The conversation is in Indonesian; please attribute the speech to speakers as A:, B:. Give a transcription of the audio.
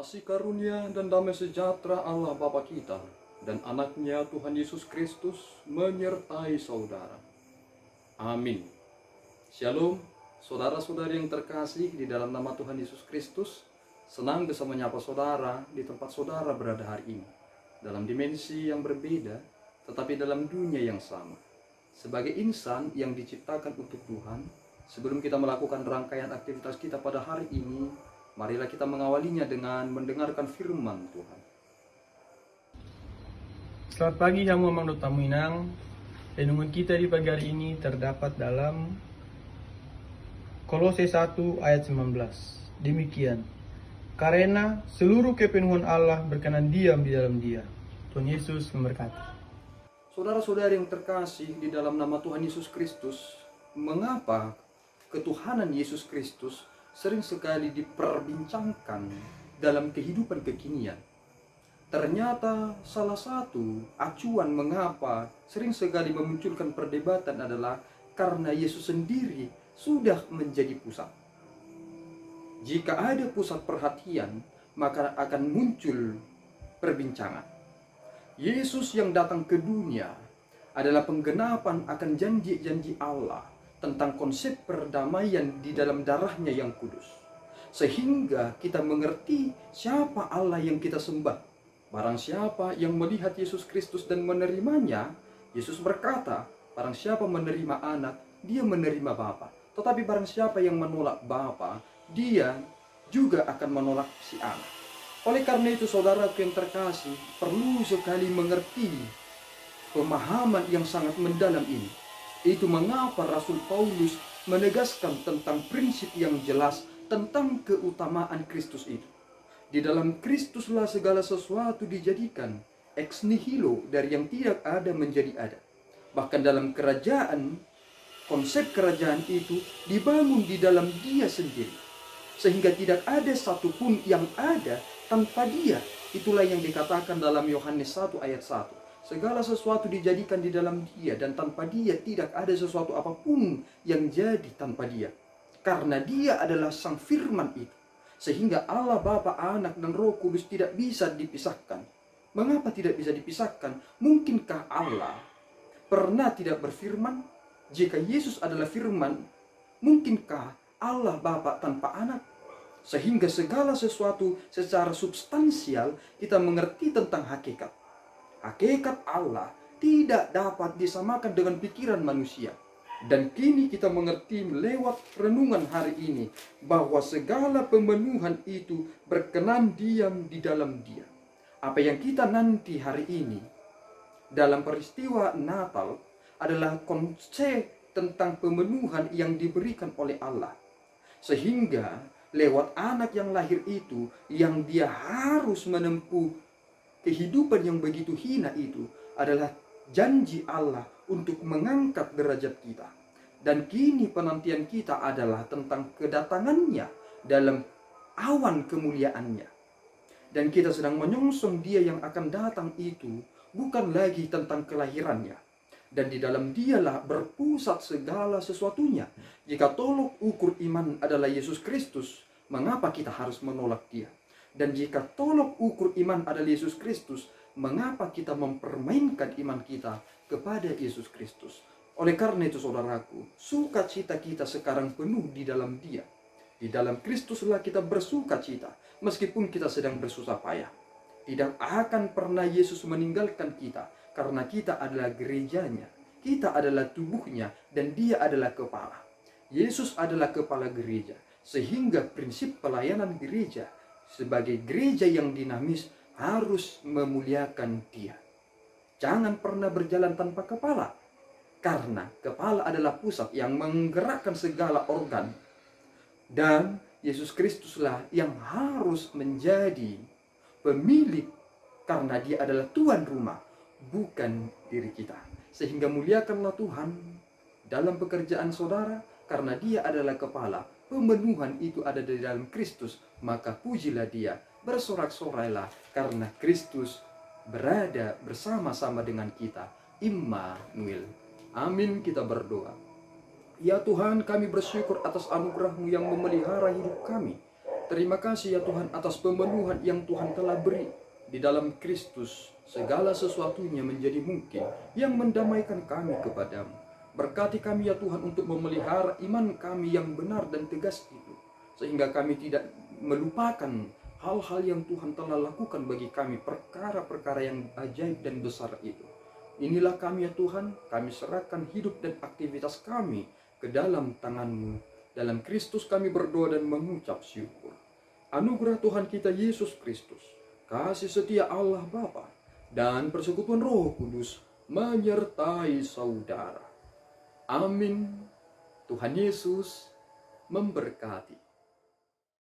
A: Kasih karunia dan damai sejahtera Allah Bapa kita dan anaknya Tuhan Yesus Kristus menyertai saudara. Amin. Shalom, saudara-saudari yang terkasih di dalam nama Tuhan Yesus Kristus. Senang bisa menyapa saudara di tempat saudara berada hari ini. Dalam dimensi yang berbeda, tetapi dalam dunia yang sama. Sebagai insan yang diciptakan untuk Tuhan, sebelum kita melakukan rangkaian aktivitas kita pada hari ini, marilah kita mengawalinya dengan mendengarkan firman Tuhan.
B: Selamat pagi, Hamu Mang Dota Minang. Renungan kita di pagi hari ini terdapat dalam Kolose 1 ayat 19. Demikian, karena seluruh kepenuhan Allah berkenan diam di dalam Dia. Tuhan Yesus memberkati.
A: Saudara-saudari yang terkasih di dalam nama Tuhan Yesus Kristus, mengapa ketuhanan Yesus Kristus sering sekali diperbincangkan dalam kehidupan kekinian? Ternyata salah satu acuan mengapa sering sekali memunculkan perdebatan adalah karena Yesus sendiri sudah menjadi pusat. Jika ada pusat perhatian, maka akan muncul perbincangan. Yesus yang datang ke dunia adalah penggenapan akan janji-janji Allah tentang konsep perdamaian di dalam darahnya yang kudus. Sehingga kita mengerti siapa Allah yang kita sembah. Barang siapa yang melihat Yesus Kristus dan menerimanya, Yesus berkata, barang siapa menerima anak, dia menerima Bapa. Tetapi barang siapa yang menolak Bapa, dia juga akan menolak si anak. Oleh karena itu, saudaraku yang terkasih, perlu sekali mengerti pemahaman yang sangat mendalam ini. Itu mengapa Rasul Paulus menegaskan tentang prinsip yang jelas tentang keutamaan Kristus itu. Di dalam Kristuslah segala sesuatu dijadikan, ex nihilo, dari yang tidak ada menjadi ada. Bahkan dalam kerajaan, konsep kerajaan itu dibangun di dalam Dia sendiri. Sehingga tidak ada satupun yang ada tanpa Dia. Itulah yang dikatakan dalam Yohanes 1 ayat 1. Segala sesuatu dijadikan di dalam Dia, dan tanpa Dia tidak ada sesuatu apapun yang jadi tanpa Dia. Karena Dia adalah Sang Firman itu. Sehingga Allah Bapa, Anak, dan Roh Kudus tidak bisa dipisahkan. Mengapa tidak bisa dipisahkan? Mungkinkah Allah pernah tidak berfirman? Jika Yesus adalah firman, mungkinkah Allah Bapa tanpa anak? Sehingga segala sesuatu secara substansial kita mengerti tentang hakikat. Hakikat Allah tidak dapat disamakan dengan pikiran manusia. Dan kini kita mengerti lewat renungan hari ini bahwa segala pemenuhan itu berkenan diam di dalam Dia. Apa yang kita nanti hari ini dalam peristiwa Natal adalah konsep tentang pemenuhan yang diberikan oleh Allah. Sehingga lewat anak yang lahir itu, yang Dia harus menempuh kehidupan yang begitu hina itu, adalah janji Allah untuk mengangkat derajat kita. Dan kini penantian kita adalah tentang kedatangannya dalam awan kemuliaannya. Dan kita sedang menyongsong Dia yang akan datang itu bukan lagi tentang kelahirannya. Dan di dalam Dialah berpusat segala sesuatunya. Jika tolok ukur iman adalah Yesus Kristus, mengapa kita harus menolak Dia? Dan jika tolok ukur iman adalah Yesus Kristus, mengapa kita mempermainkan iman kita kepada Yesus Kristus? Oleh karena itu, saudaraku, sukacita kita sekarang penuh di dalam Dia. Di dalam Kristuslah kita bersukacita, meskipun kita sedang bersusah payah. Tidak akan pernah Yesus meninggalkan kita, karena kita adalah gerejanya, kita adalah tubuhnya, dan Dia adalah kepala. Yesus adalah kepala gereja, sehingga prinsip pelayanan gereja sebagai gereja yang dinamis harus memuliakan Dia. Jangan pernah berjalan tanpa kepala, karena kepala adalah pusat yang menggerakkan segala organ. Dan Yesus Kristuslah yang harus menjadi pemilik, karena Dia adalah tuan rumah, bukan diri kita. Sehingga muliakanlah Tuhan dalam pekerjaan saudara, karena Dia adalah kepala. Pemenuhan itu ada di dalam Kristus, maka pujilah Dia, bersorak-sorailah, karena Kristus berada bersama-sama dengan kita. Immanuel. Amin, kita berdoa. Ya Tuhan, kami bersyukur atas anugerah-Mu yang memelihara hidup kami. Terima kasih ya Tuhan atas pemenuhan yang Tuhan telah beri. Di dalam Kristus segala sesuatunya menjadi mungkin, yang mendamaikan kami kepadamu. Berkati kami ya Tuhan untuk memelihara iman kami yang benar dan tegas itu, sehingga kami tidak melupakan hal-hal yang Tuhan telah lakukan bagi kami, perkara-perkara yang ajaib dan besar itu. Inilah kami ya Tuhan, kami serahkan hidup dan aktivitas kami ke dalam tangan-Mu. Dalam Kristus kami berdoa dan mengucap syukur. Anugerah Tuhan kita Yesus Kristus, kasih setia Allah Bapa, dan persekutuan Roh Kudus menyertai saudara. Amin. Tuhan Yesus memberkati.